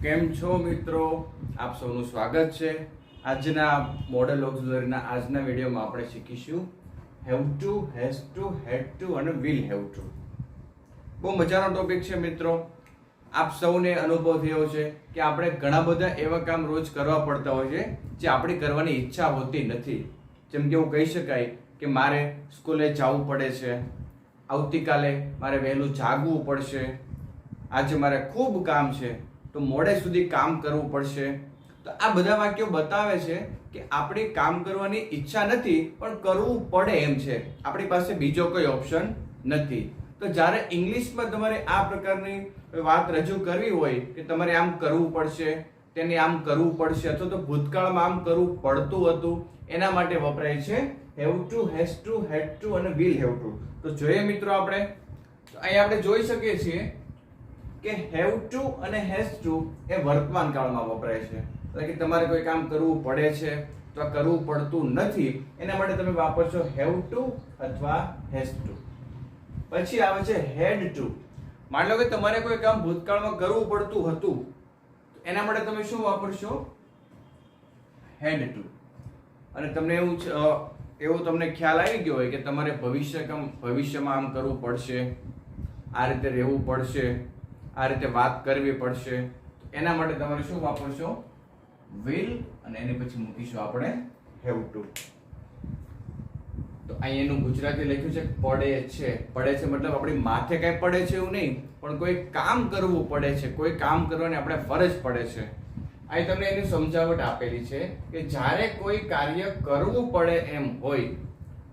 કેમ છો મિત્રો? આપ સૌનું સ્વાગત છે. આજના મોડલ ઓક્ઝિલરીના આજના વિડીયોમાં આપણે શીખીશું have to, has to, had to અને વિલ હેવ ટુ. બહુ મજાનો ટોપિક છે મિત્રો. આપ સૌને અનુભવ થયો છે કે આપણે ઘણા બધા એવા કામ રોજ કરવા પડતા હોય છે જે આપણી કરવાની ઈચ્છા હોતી નથી. જેમ કે એવું કહી શકાય કે મારે સ્કૂલે જવું પડે છે, આવતીકાલે મારે વહેલું જાગવું પડશે, આજે મારે ખૂબ કામ છે તો મોડે સુધી કામ કરવું પડશે. તો આ બધા વાક્યો બતાવે છે કે આપણી કામ કરવાની ઈચ્છા નથી પણ કરવું પડે એમ છે, આપણી પાસે બીજો કોઈ ઓપ્શન નથી. તો જ્યારે ઇંગ્લિશમાં તમારે આ પ્રકારની વાત રજૂ કરવી હોય કે તમારે આમ કરવું પડશે, તેને આમ કરવું પડશે અથવા તો ભૂતકાળમાં આમ કરવું પડતું હતું, એના માટે વપરાય છે have to, has to, had to અને વિલ હેવ ટુ. તો જોઈએ મિત્રો આપણે, તો અહીં આપણે જોઈ શકીએ છીએ કે હેવ ટુ અને હેઝ ટુ એ વર્તમાન કાળમાં વપરાય છે. એટલે કે તમારે કોઈ કામ કરવું પડે છે તો કરવું પડતું નથી, એના માટે તમે વાપરશો હેવ ટુ અથવા હેઝ ટુ. પછી આવે છે હેડ ટુ. માની લો કે તમારે કોઈ કામ ભૂતકાળમાં કરવું પડતું હતું, એના માટે તમે શું વાપરશો? હેડ ટુ. અને તમને એવું તમને ખ્યાલ આવી ગયો હોય કે તમારે ભવિષ્યમાં આમ કરવું પડશે, આ રીતે રહેવું પડશે, આ રીતે વાત કરવી પડશે, એના માટે તમારે શું વાપરશો? વિલ, અને એની પછી મૂકીશું આપણે હેવ ટુ. તો અહીં એનું ગુજરાતી લખ્યું છે પડે છે. પડે છે મતલબ આપણી માથે કઈ પડે છે એવું નહીં, પણ કોઈ કામ કરવું પડે છે, કોઈ કામ કરવાની આપણે ફરજ પડે છે. અહીં તમને એની સમજાવટ આપેલી છે કે જ્યારે કોઈ કાર્ય કરવું પડે એમ હોય,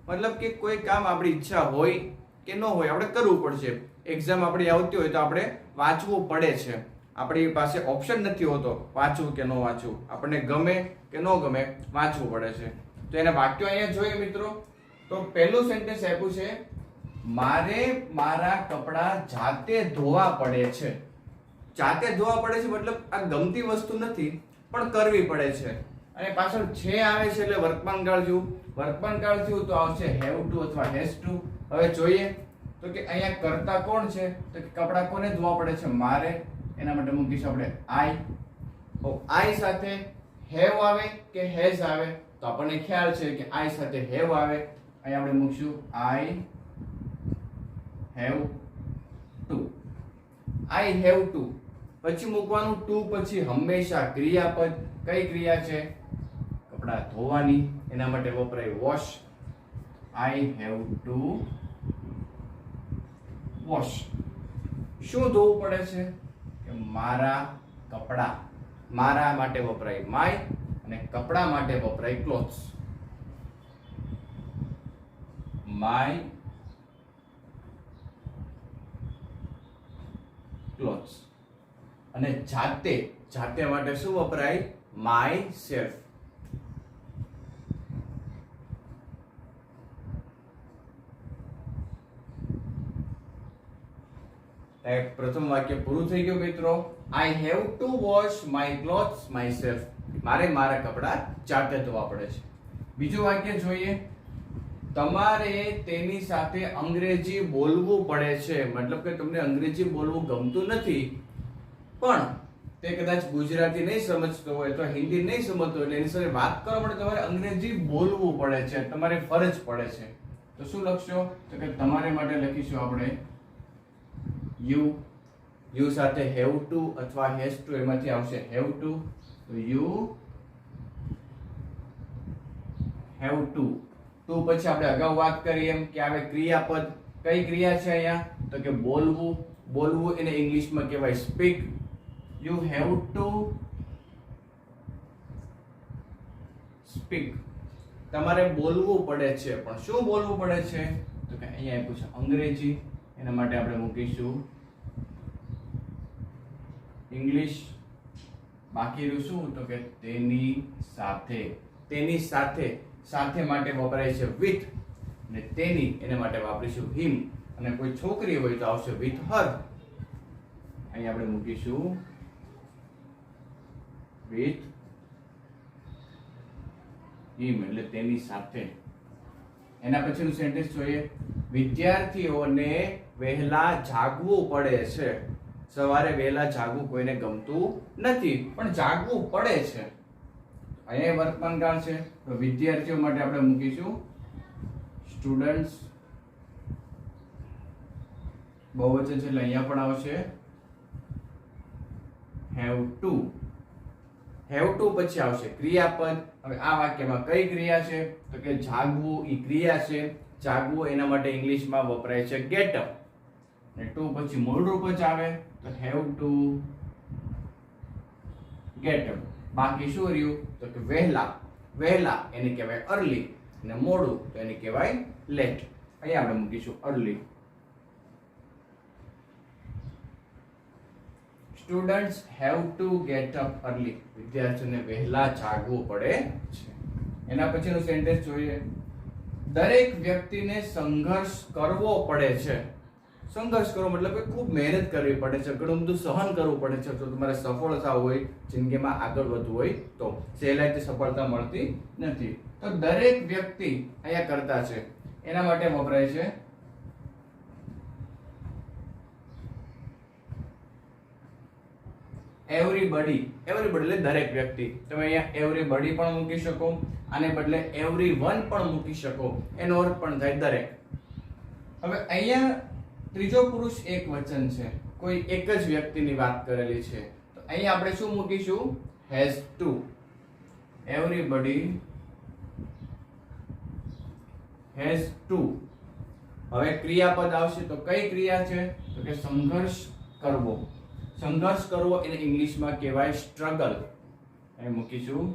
મતલબ કે કોઈ કામ આપણી ઈચ્છા હોય કે ન હોય આપણે કરવું પડશે. એક્ઝામ આપણી આવતી હોય તો આપણે વાંચવું પડે છે, આપણી પાસે ઓપ્શન નથી હોતો વાંચવું કે ન વાંચવું, આપણને ગમે કે ન ગમે વાંચવું પડે છે. તો એના વાક્યો અહીંયા જોઈએ મિત્રો. તો પહેલું સેન્ટેન્સ આપ્યું છે મારે મારા કપડાં જાતે ધોવા પડે છે. જાતે ધોવા પડે છે મતલબ આ ગમતી વસ્તુ નથી પણ કરવી પડે છે. અને પાછળ છે આવે છે એટલે વર્તમાન કાળ જેવું. વર્તમાન કાળ જેવું તો આવશે હેવ ટુ અથવા હેઝ ટુ. હવે જોઈએ તો કે અહીંયા કરતા કોણ છે? તો કે કપડાં કોને ધોવા પડે છે? મારે. એના માટે મૂકીશું આપણે આઈ. આઈ સાથે હેવ આવે કે હેઝ આવે? તો આપણને ખ્યાલ છે કે આઈ સાથે હેવ આવે. અહીં આપણે મૂકશું I have to. I have to પછી મૂકવાનું ટુ પછી હંમેશા ક્રિયાપદ. કઈ ક્રિયા છે? કપડાં ધોવાની. એના માટે વપરાય wash. I have two wash. શું ધોવું પડે છે? કે મારા કપડાં. મારા માટે વપરાય માય અને કપડાં માટે વપરાય ક્લોથ્સ. My clothes. અને જાતે. જાતે માટે શું વપરાય? My self. પ્રથમ વાક્ય પૂરું થઈ ગયું મિત્રો. આઈ have two wash my clothes my self. મારે મારા કપડા જાતે ધોવા પડે છે. બીજું વાક્ય જોઈએ. તમારે તેની સાથે અંગ્રેજી બોલવું પડે છે. મતલબ કે તમને અંગ્રેજી બોલવું ગમતું નથી પણ તે કદાચ ગુજરાતી નહીં સમજતો હોય તો હિન્દી નહીં સમજતો હોય, એની સાથે વાત કરવા માટે તમારે અંગ્રેજી બોલવું પડે છે, તમારે ફરજ પડે છે. તો શું લખશો? તો કે તમારે માટે લખીશું આપણે યુ. યુ સાથે હેવ ટુ અથવા હેઝ ટુ, એમાંથી આવશે હેવ ટુ. તો યુ હેવ ટુ. ટુ પછી આપણે અગાઉ વાત કરી એમ કે આવે ક્રિયાપદ. કઈ ક્રિયા છે અહીંયા? તો કે બોલવું. બોલવું એને ઇંગ્લિશમાં કહેવાય speak. You have to speak. તમારે બોલવું પડે છે, પણ શું બોલવું પડે છે? તો કે અહીંયા આપ્યું છે અંગ્રેજી. એના માટે આપણે મૂકીશું ઇંગ્લિશ. બાકી રહ્યું શું? તો કે તેની સાથે. તેની સાથે. સાથે માટે વપરાય છે વિથ, અને તેની એના માટે વાપરીશું હિમ. અને કોઈ છોકરી હોય તો આવશે વિથ હર. અહીં આપણે મૂકીશું વિથ હિમ એટલે તેની સાથે. એના પછીનું સેન્ટેન્સ જોઈએ. વિદ્યાર્થીઓને વહેલા જાગવું પડે છે. સવારે વહેલા જાગવું કોઈને ગમતું નથી, પણ જાગવું પડે છે. અહીંયા વર્તમાન કાળ છે, તો વિદ્યાર્થીઓ માટે આપણે મૂકીશું સ્ટુડન્ટ્સ. બહુવચન છે એટલે અહીંયા પણ આવશે હેવ ટુ. હેવ ટુ પછી આવશે ક્રિયાપદ. હવે આ વાક્યમાં કઈ ક્રિયા છે? તો કે જાગવું એ ક્રિયા છે. જાગવું એના માટે ઇંગ્લિશમાં વપરાય છે ગેટ અપ. અને ટુ પછી મૂળ રૂપ જ આવે, તો હેવ ટુ ગેટ અપ. બાકી શું રહ્યું? તો કે વહેલા. વહેલા એને કહેવાય અર્લી, અને મોડું તો એને કહેવાય લેટ. અહીંયા આપણે મૂકીશું early. Students have to get up early. વિદ્યાર્થીઓને વહેલા જાગવું પડે છે. એના પછીનું સેન્ટેન્સ જોઈએ. દરેક વ્યક્તિને સંઘર્ષ કરવો પડે છે. સંઘર્ષ કરવો મતલબ કે ખૂબ મહેનત કરવી પડે છે, ઘણું બધું સહન કરવું પડે છે. જો તમારે સફળ થવું હોય, જિંદગીમાં આગળ વધવું હોય તો સહેલાઈથી સફળતા મળતી નથી. તો દરેક વ્યક્તિ અહીંયા કરતા છે, એના માટે વપરાય છે એવરીબડી. એવરીબડી એટલે દરેક વ્યક્તિ. તમે અહીંયા એવરીબડી પણ મૂકી શકો, આને બદલે એવરીવન પણ મૂકી શકો. એનો અર્થ પણ થાય દરેક. હવે અહીંયા ત્રીજો પુરુષ એક વચન છે, કોઈ એક જ વ્યક્તિની વાત કરેલી છે, તો અહીંયા આપણે શું મૂકીશું? Has to. Everybody has to. હવે ક્રિયાપદ આવશે, તો કઈ ક્રિયા છે? તો કે સંઘર્ષ કરવો. સંઘર્ષ કરવો એને ઇંગ્લિશમાં કહેવાય સ્ટ્રગલ. અહીં મૂકીશું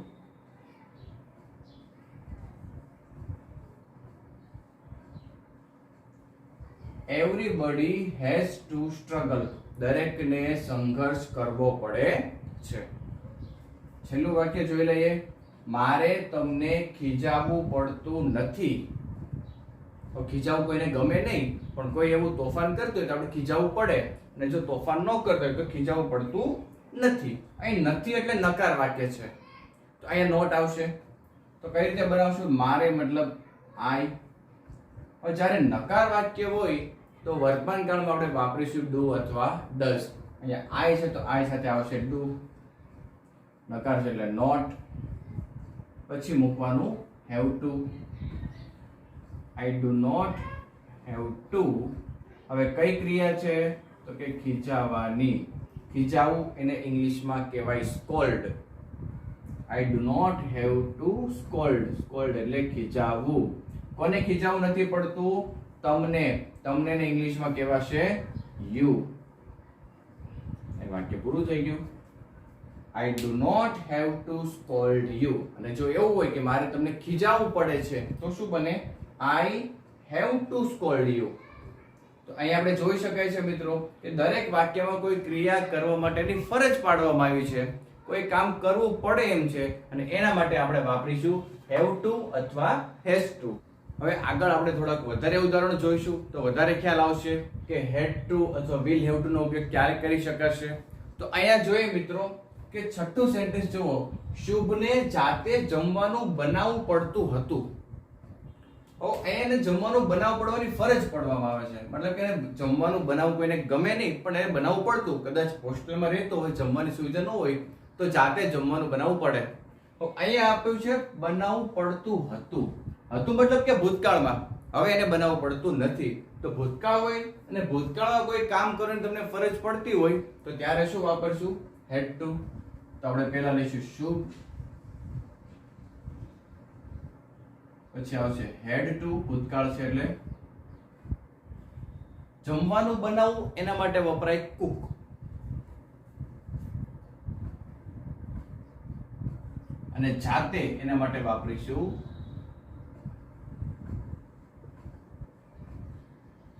એવરીબડી હેઝ ટુ સ્ટ્રગલ. દરેકને સંઘર્ષ કરવો પડે છે. છેલ્લું વાક્ય જોઈ લઈએ. મારે તમને ખીજાવવું પડતું નથી. તો ખીજાવવું કોઈને ગમે નહીં, પણ કોઈ એવું તોફાન કરતું હોય તો આપણે ખીજાવવું પડે, અને જો તોફાન ન કરતો હોય તો ખીજાવવું પડતું નથી. અહીં નથી એટલે નકાર વાક્ય છે, તો અહીંયા નોટ આવશે. તો કઈ રીતે બનાવશું? મારે મતલબ આઈ. હવે જ્યારે નકાર વાક્ય હોય તો વર્તમાન કાળમાં આપણે વાપરીશું ડુ અથવા ડઝ. અહીંયા આઈ છે તો આઈ સાથે આવશે ડુ. નકાર છે એટલે નોટ. પછી મૂકવાનું have to. I do not have to. હવે કઈ ક્રિયા છે? તો કે ખીજાવાની. ખીજાવું એને ઇંગ્લિશમાં કહેવાય scold. I do not have to scold. Scold એટલે ખીજાવવું. કોને ખીજાવવું નથી પડતું? તમને. તમને ને ઇંગ્લિશમાં કહેવાશે યુ. એ વાક્ય પૂરું થઈ ગયું. I do not have to scold you. અને જો એવું હોય કે મારે તમને ખીજાવવું પડે છે તો શું બને? આઈ હેવ ટુ સ્કોલ્ડ યુ. તો અહીંયા આપણે જોઈ શકાય છે મિત્રો કે દરેક વાક્યમાં કોઈ ક્રિયા કરવા માટેની ફરજ પાડવામાં આવી છે, કોઈ કામ કરવું પડે એમ છે, અને એના માટે આપણે વાપરીશું હેવ ટુ અથવા હેઝ ટુ. હવે આગળ આપણે થોડાક વધારે ઉદાહરણો જોઈશું તો વધારે ખ્યાલ આવશે કે હેડ ટુ અથવા વિલ હેવ ટુ નો ઉપયોગ ક્યારે કરી શકાશે. તો અહીંયા જોઈએ મિત્રો કે છઠ્ઠું સેન્ટેન્સ જુઓ. શુભને જાતે જમવાનું બનાવવું પડતું હતું. એને જમવાનું બનાવવું પડવાની ફરજ પડવામાં આવે છે. મતલબ કે જમવાનું બનાવવું કોઈને ગમે નહીં, પણ એને બનાવવું પડતું. કદાચ હોસ્ટેલમાં રહેતો હોય, જમવાની સુવિધા ન હોય તો જાતે જમવાનું બનાવવું પડે. અહીંયા આપ્યું છે બનાવવું પડતું હતું. હતું મતલબ કે ભૂતકાળમાં. હવે એને બનાવવું પડતું નથી. તો ભૂતકાળ હોય અને ભૂતકાળમાં કોઈ કામ કરવાની તમને ફરજ પડતી હોય તો ત્યારે શું વાપરશું? હેડ ટુ. તો આપણે પહેલા લઈશું શુડ, પછી આવશે હેડ ટુ. ભૂતકાળ છે એટલે જમવાનું બનાવવું એના માટે વપરાય કુક. અને જાતે એના માટે વાપરીશું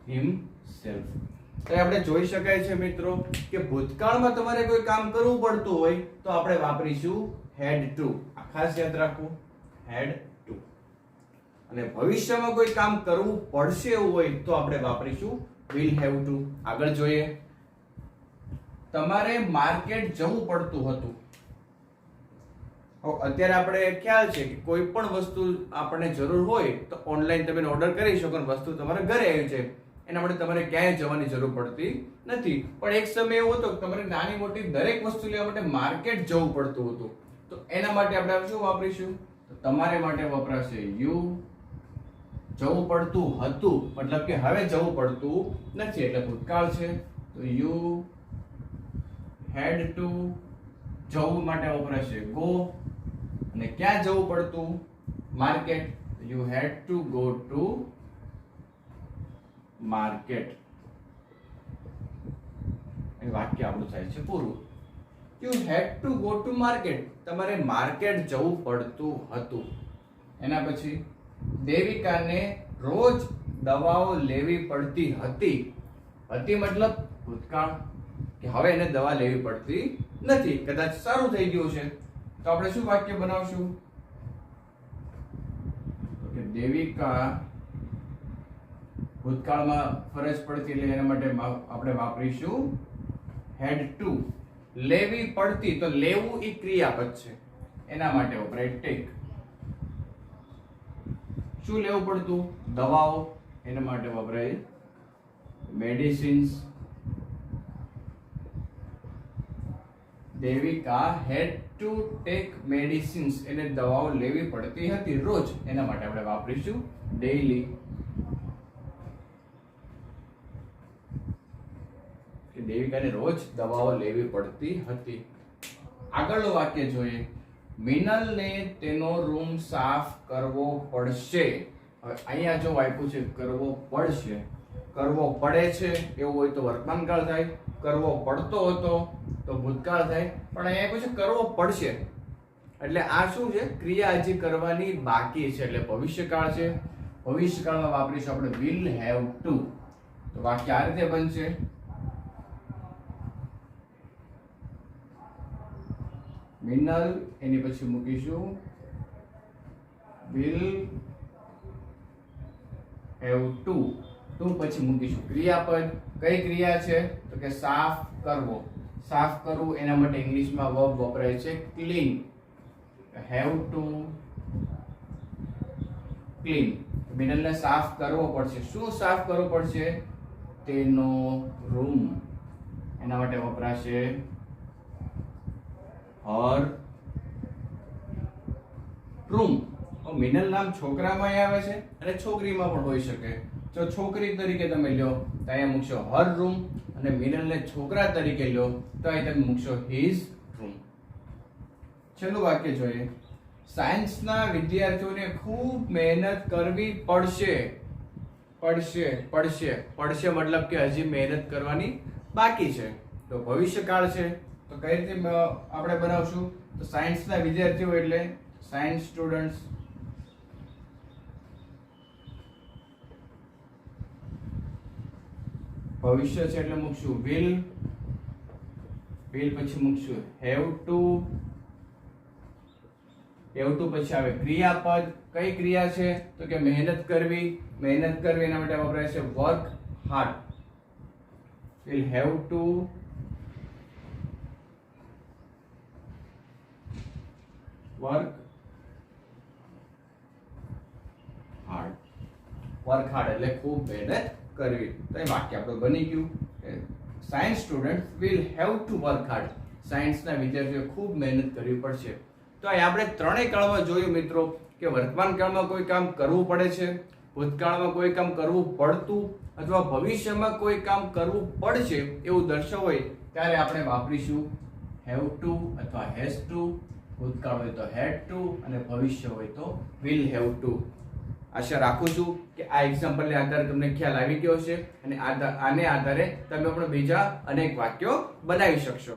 himself. તો આપણે જોઈ શકાય છે મિત્રો કે ભૂતકાળમાં તમારે કોઈ કામ કરવું પડતું હોય તો આપણે વાપરીશું હેડ ટુ. આ ખાસ યાદ રાખવું, હેડ ટુ. અને ભવિષ્યમાં કોઈ કામ કરવું પડશે એવું હોય તો આપણે વાપરીશું will have to. આગળ જોઈએ. તમારે માર્કેટ જવું પડતું હતું. અત્યારે આપણે ખ્યાલ છે કે કોઈ પણ વસ્તુ આપણને જરૂર હોય તો ઓનલાઈન તમે ઓર્ડર કરી શકો અને વસ્તુ તમારા ઘરે આવી છે. એના માટે તમારે ક્યાંય જવાની જરૂર પડતી નથી. પણ એક સમય એવો હતો કે તમારે નાની મોટી દરેક વસ્તુ લેવા માટે માર્કેટ જવું પડતું હતું. તો એના માટે આપણે શું વાપરીશું? તો તમારે માટે વપરાશે યુ. જવું પડતું હતું મતલબ કે હવે જવું પડતું નથી એટલે ભૂતકાળ છે. તો યુ હેડ ટુ. જવું માટે વપરાશે ગો. અને ક્યાં જવું પડતું? Market. You had to go to market. એ વાક્ય આપણું થાય છે પૂરું. You had to go to market. તમારે માર્કેટ જવું પડતું હતું. એના પછી દેવિકાને રોજ દવાઓ લેવી પડતી હતી. હતી મતલબ ભૂતકાળ કે હવે એને દવા લેવી પડતી નથી, કદાચ સારું થઈ ગયું છે. તો આપણે શું વાક્ય બનાવશું? તો કે દેવિકા ભૂતકાળમાં ફરજ પડતી એટલે એના માટે આપણે વાપરીશું હેડ ટુ. લેવી પડતી તો લેવું એ ક્રિયાપદ છે, એના માટે વપરાય ટેક. શું લેવું પડતું? દવાઓ, એના માટે વપરાય medicines. Devika had to take medicines. એને દવાઓ લેવી પડતી હતી રોજ, એના માટે આપણે વાપરીશું ડેઈલી. કે દેવિકાને રોજ દવાઓ લેવી પડતી હતી. આગળનું વાક્ય જોઈએ. મિનલને તેનો રૂમ સાફ કરવો પડશે. હવે અહીંયા જો આપ્યું છે કરવો પડશે, કરવો પડે છે એવું હોય તો વર્તમાનકાળ થાય, કરવો પડતો હતો તો ભૂતકાળ થાય. પણ અહીંયા આપ્યું છે કરવો પડશે એટલે આ શું છે? ક્રિયા હજી કરવાની બાકી છે એટલે ભવિષ્યકાળ છે. ભવિષ્યકાળમાં વાપરીશું આપણે will have to. તો વાક્ય આ રીતે બનશે. મિનલ એની પછી મૂકીશું will have to. તો પછી મૂકીશું ક્રિયાપદ. કઈ ક્રિયા છે? તો કે સાફ કરવો. સાફ કરવું એના માટે ઇંગ્લિશમાં વર્બ વપરાય છે ક્લીન. have to clean. મિનલને સાફ કરવો પડશે. શું સાફ કરવો પડશે? તેનો રૂમ. એના માટે વપરાશે હર રૂમ. મિનલ નામ છોકરામાં આવે છે અને છોકરીમાં પણ હોઈ શકે. જો છોકરી તરીકે તમે લ્યો તો અહીંયા મૂકશો હર રૂમ, અને મિનલને છોકરા તરીકે લ્યો તો અહીં તમે મૂકશો હિઝ રૂમ. છેલ્લું વાક્ય જોઈએ. સાયન્સના વિદ્યાર્થીઓને ખૂબ મહેનત કરવી પડશે. પડશે પડશે પડશે મતલબ કે હજી મહેનત કરવાની બાકી છે. તો ભવિષ્યકાળ છે તો કઈ રીતે આપણે બનાવશું? તો સાયન્સના વિદ્યાર્થીઓ એટલે સાયન્સ સ્ટુડન્ટ્સ. ભવિષ્ય છે એટલે મૂકશું will. will પછી મૂકશું have to. have to પછી આવે ક્રિયાપદ. કઈ ક્રિયા છે? તો કે મહેનત કરવી. મહેનત કરવી એના માટે વપરાય છે work hard. will have to work hard. work hard એટલે ખૂબ મહેનત કરવી. તો એ વાક્ય આપણું બની ગયું. Science student will have to work hard. સાયન્સના વિદ્યાર્થીઓ ખૂબ મહેનત કરવી પડશે. તો અહીં આપણે ત્રણેય કાળમાં જોયું મિત્રો કે વર્તમાન કાળમાં કોઈ કામ કરવું પડે છે, ભૂતકાળમાં કોઈ કામ કરવું પડતું, અથવા ભવિષ્યમાં કોઈ કામ કરવું પડશે એવું દર્શાવ હોય ત્યારે આપણે વાપરીશું have to અથવા has to. ભૂતકાળ હોય તો had to અને ભવિષ્ય હોય તો will have to. આશા રાખું છું કે આ એક્ઝામ્પલને આધારે તમને ખ્યાલ આવી ગયો છે અને આને આધારે તમે પણ બીજા અનેક વાક્યો બનાવી શકશો.